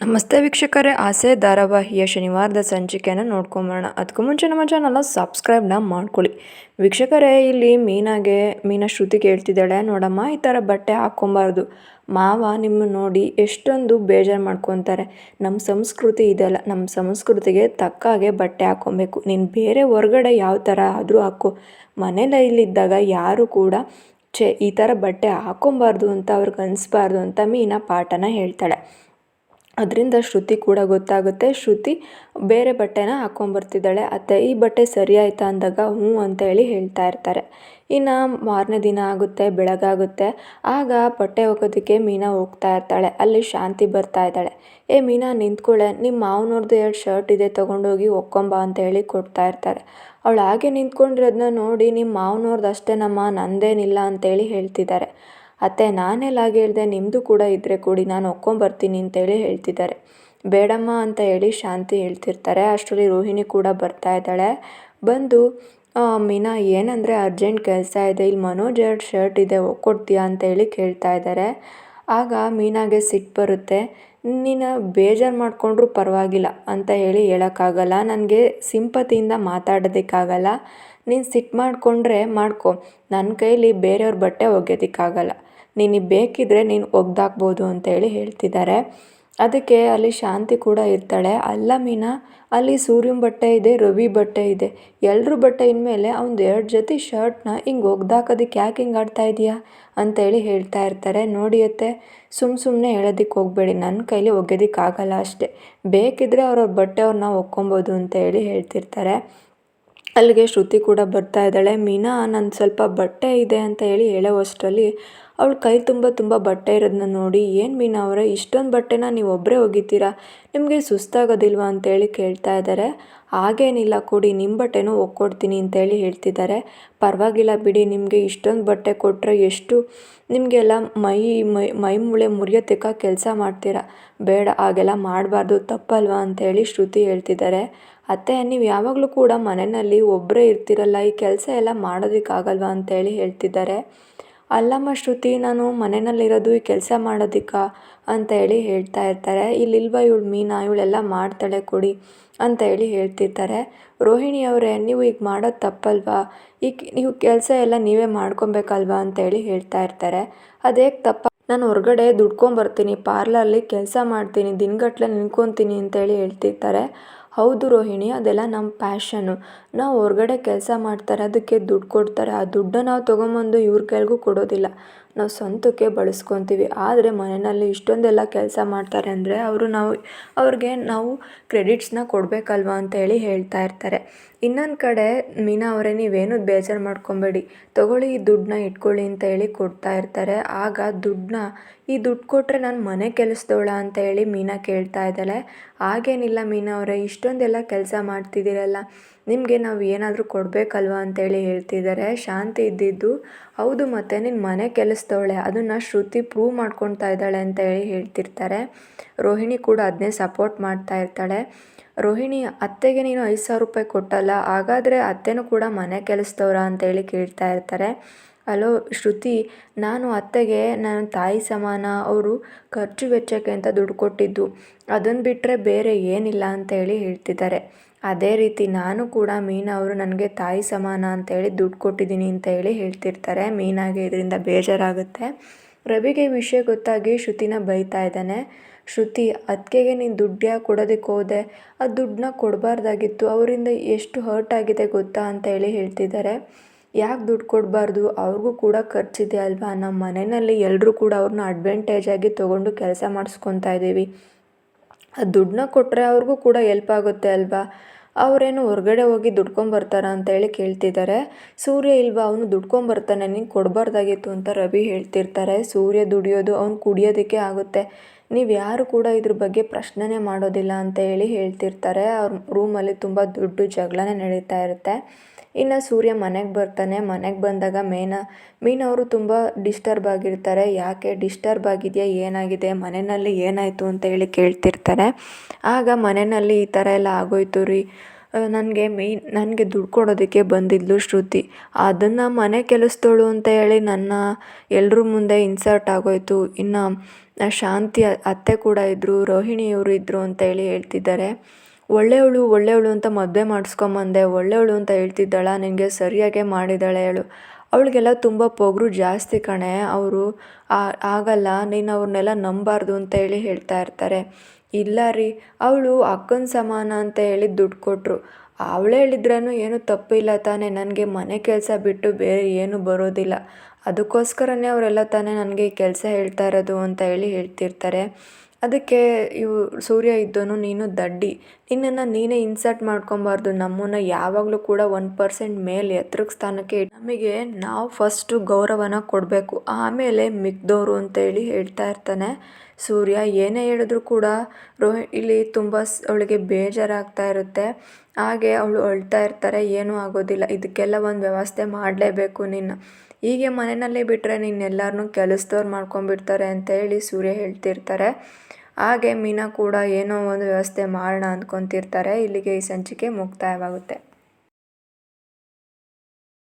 ನಮಸ್ತೆ ವೀಕ್ಷಕರೇ, ಆಸೆ ಧಾರಾವಾಹಿಯ ಶನಿವಾರದ ಸಂಚಿಕೆಯನ್ನು ನೋಡ್ಕೊಂಬರೋಣ. ಅದಕ್ಕೂ ಮುಂಚೆ ನಮ್ಮ ಚಾನಲ್ನ ಸಬ್ಸ್ಕ್ರೈಬ್ನ ಮಾಡ್ಕೊಳ್ಳಿ. ವೀಕ್ಷಕರೇ, ಇಲ್ಲಿ ಮೀನಾ ಶ್ರುತಿಗೆ ಹೇಳ್ತಿದ್ದಾಳೆ, ನೋಡಮ್ಮ ಈ ಥರ ಬಟ್ಟೆ ಹಾಕ್ಕೊಬಾರ್ದು, ಮಾವ ನಿಮ್ಮನ್ನು ನೋಡಿ ಎಷ್ಟೊಂದು ಬೇಜಾರು ಮಾಡ್ಕೊತಾರೆ. ನಮ್ಮ ಸಂಸ್ಕೃತಿ ಇದೆಲ್ಲ, ನಮ್ಮ ಸಂಸ್ಕೃತಿಗೆ ತಕ್ಕ ಹಾಗೆ ಬಟ್ಟೆ ಹಾಕ್ಕೊಬೇಕು. ನೀನು ಬೇರೆ ಹೊರಗಡೆ ಯಾವ ಥರ ಆದರೂ ಹಾಕ್ಕೊ, ಮನೇಲಿದ್ದಾಗ ಯಾರು ಕೂಡ ಈ ಥರ ಬಟ್ಟೆ ಹಾಕ್ಕೊಬಾರ್ದು ಅಂತ ಅವ್ರಿಗೆ ಅನಿಸ್ಬಾರ್ದು ಅಂತ ಮೀನಾ ಪಾಠನ ಹೇಳ್ತಾಳೆ. ಅದರಿಂದ ಶ್ರುತಿ ಕೂಡ ಗೊತ್ತಾಗುತ್ತೆ. ಶ್ರುತಿ ಬೇರೆ ಬಟ್ಟೆನ ಹಾಕ್ಕೊಂಬರ್ತಿದ್ದಾಳೆ. ಅತ್ತೆ ಈ ಬಟ್ಟೆ ಸರಿ ಆಯಿತಾ ಅಂದಾಗ ಹ್ಞೂ ಅಂತ ಹೇಳಿ ಹೇಳ್ತಾ ಇರ್ತಾರೆ. ಇನ್ನು ಮಾರನೇ ದಿನ ಆಗುತ್ತೆ, ಬೆಳಗಾಗುತ್ತೆ. ಆಗ ಬಟ್ಟೆ ಒಗೆಯೋದಕ್ಕೆ ಮೀನಾ ಹೋಗ್ತಾ ಇರ್ತಾಳೆ. ಅಲ್ಲಿ ಶಾಂತಿ ಬರ್ತಾ ಇದ್ದಾಳೆ. ಏ ಮೀನಾ ನಿಂತ್ಕೊಳ್ಳೆ, ನಿಮ್ಮ ಮಾವನವ್ರದ್ದು 2 ಶರ್ಟ್ ಇದೆ, ತೊಗೊಂಡೋಗಿ ಒಕ್ಕೊಂಬ ಅಂತ ಹೇಳಿ ಕೊಡ್ತಾ ಇರ್ತಾರೆ. ಅವಳು ಹಾಗೆ ನಿಂತ್ಕೊಂಡಿರೋದನ್ನ ನೋಡಿ, ನಿಮ್ಮ ಮಾವನವ್ರದ್ದು ಅಷ್ಟೇನಮ್ಮ, ನಂದೇನಿಲ್ಲ ಅಂತೇಳಿ ಹೇಳ್ತಿದ್ದಾರೆ. ಅತ್ತೆ ನಾನೆಲ್ಲ ಹಾಗೆ ಹೇಳಿದೆ, ನಿಮ್ಮದು ಕೂಡ ಇದ್ದರೆ ಕೊಡಿ, ನಾನು ಒಕ್ಕೊಂಬರ್ತೀನಿ ಅಂತೇಳಿ ಹೇಳ್ತಿದ್ದಾರೆ. ಬೇಡಮ್ಮ ಅಂತ ಹೇಳಿ ಶಾಂತಿ ಹೇಳ್ತಿರ್ತಾರೆ. ಅಷ್ಟರಲ್ಲಿ ರೋಹಿಣಿ ಕೂಡ ಬರ್ತಾ ಇದ್ದಾಳೆ. ಬಂದು ಮೀನಾ ಏನಂದರೆ ಅರ್ಜೆಂಟ್ ಕೆಲಸ ಇದೆ, ಇಲ್ಲಿ ಮನೋಜ್ 2 ಶರ್ಟ್ ಇದೆ, ಒಕ್ಕೊಡ್ತೀಯಾ ಅಂತೇಳಿ ಕೇಳ್ತಾ ಇದ್ದಾರೆ. ಆಗ ಮೀನಾಗೆ ಸಿಟ್ಟು ಬರುತ್ತೆ. ನೀನು ಬೇಜಾರು ಮಾಡಿಕೊಂಡ್ರೂ ಪರವಾಗಿಲ್ಲ ಅಂತ ಹೇಳಿ ಹೇಳೋಕ್ಕಾಗಲ್ಲ, ನನಗೆ ಸಿಂಪತಿಯಿಂದ ಮಾತಾಡೋದಕ್ಕಾಗಲ್ಲ. ನೀನು ಸಿಟ್ಟು ಮಾಡಿಕೊಂಡ್ರೆ ಮಾಡ್ಕೊ, ನನ್ನ ಕೈಲಿ ಬೇರೆಯವ್ರ ಬಟ್ಟೆ ಒಗೆಯೋದಕ್ಕಾಗಲ್ಲ, ನೀನು ಬೇಕಿದ್ರೆ ನೀನು ಒಗ್ದಾಕ್ಬೋದು ಅಂತೇಳಿ ಹೇಳ್ತಿದ್ದಾರೆ. ಅದಕ್ಕೆ ಅಲ್ಲಿ ಶಾಂತಿ ಕೂಡ ಇರ್ತಾಳೆ. ಅಲ್ಲ ಮೀನಾ, ಅಲ್ಲಿ ಸೂರ್ಯನ ಬಟ್ಟೆ ಇದೆ, ರವಿ ಬಟ್ಟೆ ಇದೆ, ಎಲ್ಲರೂ ಬಟ್ಟೆ ಇನ್ಮೇಲೆ ಅವ್ನು 2 ಜೊತೆ ಶರ್ಟ್ನ ಹಿಂಗೆ ಒಗ್ದಾಕೋದಕ್ಕೆ ಯಾಕೆ ಹಿಂಗೆ ಆಡ್ತಾ ಇದೆಯಾ ಅಂತೇಳಿ ಹೇಳ್ತಾ ಇರ್ತಾರೆ. ನೋಡಿಯತ್ತೆ, ಸುಮ್ಮನೆ ಹೇಳೋದಕ್ಕೆ ಹೋಗಬೇಡಿ, ನನ್ನ ಕೈಲಿ ಒಗೆಯೋದಕ್ಕಾಗಲ್ಲ ಅಷ್ಟೇ, ಬೇಕಿದ್ರೆ ಅವ್ರವ್ರ ಬಟ್ಟೆ ಅವ್ರನ್ನ ಒಕ್ಕೊಬೋದು ಅಂತ ಹೇಳಿ ಹೇಳ್ತಿರ್ತಾರೆ. ಅಲ್ಲಿಗೆ ಶ್ರುತಿ ಕೂಡ ಬರ್ತಾ ಇದ್ದಾಳೆ. ಮೀನಾ ನನ್ನ ಸ್ವಲ್ಪ ಬಟ್ಟೆ ಇದೆ ಅಂತ ಹೇಳಿ ಹೇಳೋವಷ್ಟರಲ್ಲಿ ಅವಳ ಕೈ ತುಂಬ ಬಟ್ಟೆ ಇರೋದನ್ನ ನೋಡಿ, ಏನು ಮೀನಾ ಅವರೇ, ಇಷ್ಟೊಂದು ಬಟ್ಟೆನ ನೀವು ಒಬ್ಬರೇ ಒಗಿತೀರಾ, ನಿಮಗೆ ಸುಸ್ತಾಗೋದಿಲ್ವಾ ಅಂತೇಳಿ ಕೇಳ್ತಾ ಇದ್ದಾರೆ. ಹಾಗೇನಿಲ್ಲ ಕೊಡಿ, ನಿಮ್ಮ ಬಟ್ಟೆನೂ ಒಕ್ಕೊಡ್ತೀನಿ ಅಂತೇಳಿ ಹೇಳ್ತಿದ್ದಾರೆ. ಪರವಾಗಿಲ್ಲ ಬಿಡಿ, ನಿಮಗೆ ಇಷ್ಟೊಂದು ಬಟ್ಟೆ ಕೊಟ್ಟರೆ ಎಷ್ಟು ನಿಮಗೆಲ್ಲ ಮೈ ಮೂಳೆ ಮುರಿಯೋತಕ್ಕ ಕೆಲಸ ಮಾಡ್ತೀರಾ, ಬೇಡ ಹಾಗೆಲ್ಲ ಮಾಡಬಾರ್ದು, ತಪ್ಪಲ್ವಾ ಅಂತೇಳಿ ಶ್ರುತಿ ಹೇಳ್ತಿದ್ದಾರೆ. ಅತ್ತೆ ನೀವು ಯಾವಾಗಲೂ ಕೂಡ ಮನೆಯಲ್ಲಿ ಒಬ್ಬರೇ ಇರ್ತಿರಲ್ಲ, ಈ ಕೆಲಸ ಎಲ್ಲ ಮಾಡೋದಕ್ಕಾಗಲ್ವಾ ಅಂತೇಳಿ ಹೇಳ್ತಿದ್ದಾರೆ. ಅಲ್ಲಮ್ಮ ಶ್ರುತಿ, ನಾನು ಮನೆಯಲ್ಲಿರೋದು ಈ ಕೆಲಸ ಮಾಡೋದಕ್ಕೆ ಅಂತ ಹೇಳಿ ಹೇಳ್ತಾ ಇರ್ತಾರೆ. ಇಲ್ಲಿಲ್ವ ಇವಳು ಮೀನಾ, ಇವಳೆಲ್ಲ ಮಾಡ್ತಾಳೆ ಕೊಡಿ ಅಂತ ಹೇಳಿ ಹೇಳ್ತಿರ್ತಾರೆ. ರೋಹಿಣಿ ಅವರೇ, ನೀವು ಈಗ ಮಾಡೋದು ತಪ್ಪಲ್ವಾ, ಈಗ ನೀವು ಕೆಲಸ ಎಲ್ಲ ನೀವೇ ಮಾಡ್ಕೊಬೇಕಲ್ವಾ ಅಂತೇಳಿ ಹೇಳ್ತಾ ಇರ್ತಾರೆ. ಅದೇಗೆ ತಪ್ಪ, ನಾನು ಹೊರಗಡೆ ದುಡ್ಕೊಂಬರ್ತೀನಿ, ಪಾರ್ಲರ್ಲಿ ಕೆಲಸ ಮಾಡ್ತೀನಿ, ದಿನಗಟ್ಟಲೆ ನಿಂತ್ಕೊತೀನಿ ಅಂತೇಳಿ ಹೇಳ್ತಿರ್ತಾರೆ. ಹೌದು ರೋಹಿಣಿ, ಅದೆಲ್ಲ ನಮ್ಮ ಪ್ಯಾಷನ್ನು, ನಾವು ಹೊರಗಡೆ ಕೆಲಸ ಮಾಡ್ತಾರೆ, ಅದಕ್ಕೆ ದುಡ್ಡು ಕೊಡ್ತಾರೆ, ಆ ದುಡ್ಡು ನಾವು ತೊಗೊಂಬಂದು ಇವ್ರ ಕೈಗೂ ಕೊಡೋದಿಲ್ಲ, ನಾವು ಸ್ವಂತಕ್ಕೆ ಬಳಸ್ಕೊತೀವಿ. ಆದರೆ ಮನೆಯಲ್ಲಿ ಇಷ್ಟೊಂದೆಲ್ಲ ಕೆಲಸ ಮಾಡ್ತಾರೆ ಅಂದರೆ ಅವ್ರಿಗೆ ನಾವು ಕ್ರೆಡಿಟ್ಸ್ನ ಕೊಡಬೇಕಲ್ವ ಅಂತೇಳಿ ಹೇಳ್ತಾ ಇರ್ತಾರೆ. ಇನ್ನೊಂದು ಕಡೆ ಮೀನಾ ಅವರೇ, ನೀವೇನು ಬೇಜಾರು ಮಾಡ್ಕೊಬೇಡಿ, ತೊಗೊಳ್ಳಿ ಈ ದುಡ್ಡನ್ನ ಇಟ್ಕೊಳ್ಳಿ ಅಂತ ಹೇಳಿ ಕೊಡ್ತಾ ಇರ್ತಾರೆ. ಆಗ ಈ ದುಡ್ಡು ಕೊಟ್ಟರೆ ನಾನು ಮನೆ ಕೆಲಸದವಳ ಅಂತ ಹೇಳಿ ಮೀನಾ ಕೇಳ್ತಾ ಇದ್ದಾಳೆ. ಹಾಗೇನಿಲ್ಲ ಮೀನಾ ಅವರೇ, ಇಷ್ಟೊಂದೆಲ್ಲ ಕೆಲಸ ಮಾಡ್ತಿದ್ದೀರಲ್ಲ, ನಿಮಗೆ ನಾವು ಏನಾದರೂ ಕೊಡಬೇಕಲ್ವ ಅಂತೇಳಿ ಹೇಳ್ತಿದ್ದಾರೆ. ಶಾಂತಿ ಇದ್ದಿದ್ದು, ಹೌದು ಮತ್ತೆ ನಿನ್ನ ಮನೆ ಕೆಲಸದವಳೆ, ಅದನ್ನು ಶ್ರುತಿ ಪ್ರೂವ್ ಮಾಡ್ಕೊಳ್ತಾ ಇದ್ದಾಳೆ ಅಂತ ಹೇಳಿ ಹೇಳ್ತಿರ್ತಾರೆ. ರೋಹಿಣಿ ಕೂಡ ಅದನ್ನೇ ಸಪೋರ್ಟ್ ಮಾಡ್ತಾ ಇರ್ತಾಳೆ. ರೋಹಿಣಿ, ಅತ್ತೆಗೆ ನೀನು 5,000 ರೂಪಾಯಿ ಕೊಟ್ಟಲ್ಲ, ಹಾಗಾದರೆ ಅತ್ತೆನೂ ಕೂಡ ಮನೆ ಕೆಲಸದವ್ರ ಅಂತೇಳಿ ಕೇಳ್ತಾ ಇರ್ತಾರೆ. ಹಲೋ ಶ್ರುತಿ, ನಾನು ಅತ್ತೆಗೆ ನನ್ನ ತಾಯಿ ಸಮಾನ, ಅವರು ಖರ್ಚು ವೆಚ್ಚಕ್ಕೆ ಅಂತ ದುಡ್ಡು ಕೊಟ್ಟಿದ್ದು, ಅದನ್ನು ಬಿಟ್ಟರೆ ಬೇರೆ ಏನಿಲ್ಲ ಅಂತೇಳಿ ಹೇಳ್ತಿದ್ದಾರೆ. ಅದೇ ರೀತಿ ನಾನು ಕೂಡ ಮೀನಾ ಅವರು ನನಗೆ ತಾಯಿ ಸಮಾನ ಅಂತೇಳಿ ದುಡ್ಡು ಕೊಟ್ಟಿದ್ದೀನಿ ಅಂತ ಹೇಳಿ ಹೇಳ್ತಿರ್ತಾರೆ. ಮೀನಾಗೆ ಇದರಿಂದ ಬೇಜಾರಾಗುತ್ತೆ. ರವಿಗೆ ಈ ವಿಷಯ ಗೊತ್ತಾಗಿ ಶ್ರುತಿನ ಬೈತಾ ಇದ್ದಾನೆ. ಶ್ರುತಿ, ಅದಕ್ಕೆ ನೀನು ದುಡ್ಡು ಯಾಕೆ ಕೊಡೋದಕ್ಕೆ ಹೋದೆ, ಆ ದುಡ್ಡನ್ನ ಕೊಡಬಾರ್ದಾಗಿತ್ತು, ಅವರಿಂದ ಎಷ್ಟು ಹರ್ಟ್ ಆಗಿದೆ ಗೊತ್ತಾ ಅಂತ ಹೇಳಿ ಹೇಳ್ತಿದ್ದಾರೆ. ಯಾಕೆ ದುಡ್ಡು ಕೊಡಬಾರ್ದು, ಅವ್ರಿಗೂ ಕೂಡ ಖರ್ಚಿದೆ ಅಲ್ವಾ, ನಮ್ಮ ಮನೆಯಲ್ಲಿ ಎಲ್ಲರೂ ಕೂಡ ಅವ್ರನ್ನ ಅಡ್ವಾಂಟೇಜಾಗಿ ತೊಗೊಂಡು ಕೆಲಸ ಮಾಡಿಸ್ಕೊತಾ ಇದ್ದೀವಿ, ಆ ದುಡ್ಡನ್ನ ಕೊಟ್ಟರೆ ಅವ್ರಿಗೂ ಕೂಡ ಎಲ್ಪ್ ಆಗುತ್ತೆ ಅಲ್ವಾ, ಅವರೇನು ಹೊರಗಡೆ ಹೋಗಿ ದುಡ್ಕೊಂಬರ್ತಾರ ಅಂತೇಳಿ ಕೇಳ್ತಿದ್ದಾರೆ. ಸೂರ್ಯ ಇಲ್ವಾ, ಅವನು ದುಡ್ಕೊಂಬರ್ತಾನೆ, ನೀನು ಕೊಡಬಾರ್ದಾಗಿತ್ತು ಅಂತ ರವಿ ಹೇಳ್ತಿರ್ತಾರೆ. ಸೂರ್ಯ ದುಡಿಯೋದು ಅವ್ನು ಕುಡಿಯೋದಕ್ಕೆ ಆಗುತ್ತೆ, ನೀವು ಯಾರು ಕೂಡ ಇದ್ರ ಬಗ್ಗೆ ಪ್ರಶ್ನೆನೇ ಮಾಡೋದಿಲ್ಲ ಅಂತ ಹೇಳಿ ಹೇಳ್ತಿರ್ತಾರೆ. ಅವ್ರ ರೂಮಲ್ಲಿ ತುಂಬ ದೊಡ್ಡ ಜಗಳನೇ ನಡೀತಾ ಇರುತ್ತೆ. ಇನ್ನು ಸೂರ್ಯ ಮನೆಗೆ ಬರ್ತಾನೆ. ಮನೆಗೆ ಬಂದಾಗ ಮೀನವರು ತುಂಬ ಡಿಸ್ಟರ್ಬ್ ಆಗಿರ್ತಾರೆ. ಯಾಕೆ ಡಿಸ್ಟರ್ಬ್ ಆಗಿದೆಯಾ, ಏನಾಗಿದೆ, ಮನೆಯಲ್ಲಿ ಏನಾಯಿತು ಅಂತ ಹೇಳಿ ಕೇಳ್ತಿರ್ತಾರೆ. ಆಗ ಮನೆಯಲ್ಲಿ ಈ ಥರ ಎಲ್ಲ ಆಗೋಯ್ತು ರೀ, ನನಗೆ ದುಡ್ಡು ಕೊಡೋದಕ್ಕೆ ಬಂದಿದ್ಲು ಶ್ರುತಿ, ಅದನ್ನು ಮನೆ ಕೆಲಸದವಳು ಅಂತ ಹೇಳಿ ನನ್ನ ಎಲ್ಲರ ಮುಂದೆ ಇನ್ಸರ್ಟ್ ಆಗೋಯ್ತು, ಇನ್ನು ಶಾಂತಿ ಅತ್ತೆ ಕೂಡ ಇದ್ದರು, ರೋಹಿಣಿಯವರು ಇದ್ದರು ಅಂತ ಹೇಳ್ತಿದ್ದಾರೆ. ಒಳ್ಳೆಯವಳು ಒಳ್ಳೆಯವಳು ಅಂತ ಮದುವೆ ಮಾಡಿಸ್ಕೊಂಬಂದೆ, ಒಳ್ಳೆಯವಳು ಅಂತ ಹೇಳ್ತಿದ್ದಾಳ, ನಿನಗೆ ಸರಿಯಾಗೇ ಮಾಡಿದ್ದಾಳೆ ಹೇಳು. ಅವಳಿಗೆಲ್ಲ ತುಂಬ ಪೊಗರು ಜಾಸ್ತಿ ಕಣೆ. ಅವರು ಆಗಲ್ಲ, ನೀನು ಅವ್ರನ್ನೆಲ್ಲ ನಂಬಾರ್ದು ಅಂತ ಹೇಳ್ತಾ ಇರ್ತಾರೆ. ಇಲ್ಲ ರೀ, ಅವಳು ಅಕ್ಕನ ಸಮಾನ ಅಂತ ದುಡ್ಡು ಕೊಟ್ಟರು. ಅವಳು ಹೇಳಿದ್ರೂ ಏನು ತಪ್ಪಿಲ್ಲ ತಾನೇ, ನನಗೆ ಮನೆ ಕೆಲಸ ಬಿಟ್ಟು ಬೇರೆ ಏನು ಬರೋದಿಲ್ಲ, ಅದಕ್ಕೋಸ್ಕರನೇ ಅವರೆಲ್ಲ ತಾನೇ ನನಗೆ ಕೆಲಸ ಹೇಳ್ತಾ ಇರೋದು ಅಂತ ಹೇಳ್ತಿರ್ತಾರೆ. ಅದಕ್ಕೆ ಸೂರ್ಯ ಇದ್ದೋನು, ನೀನು ದಡ್ಡಿ, ನಿನ್ನನ್ನು ನೀನೇ ಇನ್ಸರ್ಟ್ ಮಾಡ್ಕೊಬಾರ್ದು, ನಮ್ಮನ್ನು ಯಾವಾಗಲೂ ಕೂಡ 1% ಮೇಲೆ ಎತ್ತರಕ್ಕೆ ಸ್ಥಾನಕ್ಕೆ ನಮಗೆ ನಾವು ಫಸ್ಟು ಗೌರವನ ಕೊಡಬೇಕು, ಆಮೇಲೆ ಮಿಕ್ದವರು ಅಂತ ಹೇಳ್ತಾ ಇರ್ತಾನೆ ಸೂರ್ಯ. ಏನೇ ಹೇಳಿದ್ರು ಕೂಡ ಇಲ್ಲಿ ತುಂಬ ಅವಳಿಗೆ ಬೇಜಾರಾಗ್ತಾ ಇರುತ್ತೆ. ಹಾಗೆ ಅವಳು ಅಳ್ತಾ ಇರ್ತಾರೆ. ಏನೂ ಆಗೋದಿಲ್ಲ, ಇದಕ್ಕೆಲ್ಲ ಒಂದು ವ್ಯವಸ್ಥೆ ಮಾಡಲೇಬೇಕು ನೀನು, ಹೀಗೆ ಮನೆಯಲ್ಲೇ ಬಿಟ್ಟರೆ ನೀನೆಲ್ಲರನ್ನೂ ಕೆಲಸದವ್ರು ಮಾಡ್ಕೊಂಡ್ಬಿಡ್ತಾರೆ ಅಂತ ಸೂರ್ಯ ಹೇಳ್ತಿರ್ತಾರೆ. ಹಾಗೆ ಮೀನಾ ಕೂಡ ಏನೋ ಒಂದು ವ್ಯವಸ್ಥೆ ಮಾಡೋಣ ಅಂದ್ಕೊತಿರ್ತಾರೆ. ಇಲ್ಲಿಗೆ ಈ ಸಂಚಿಕೆ ಮುಕ್ತಾಯವಾಗುತ್ತೆ.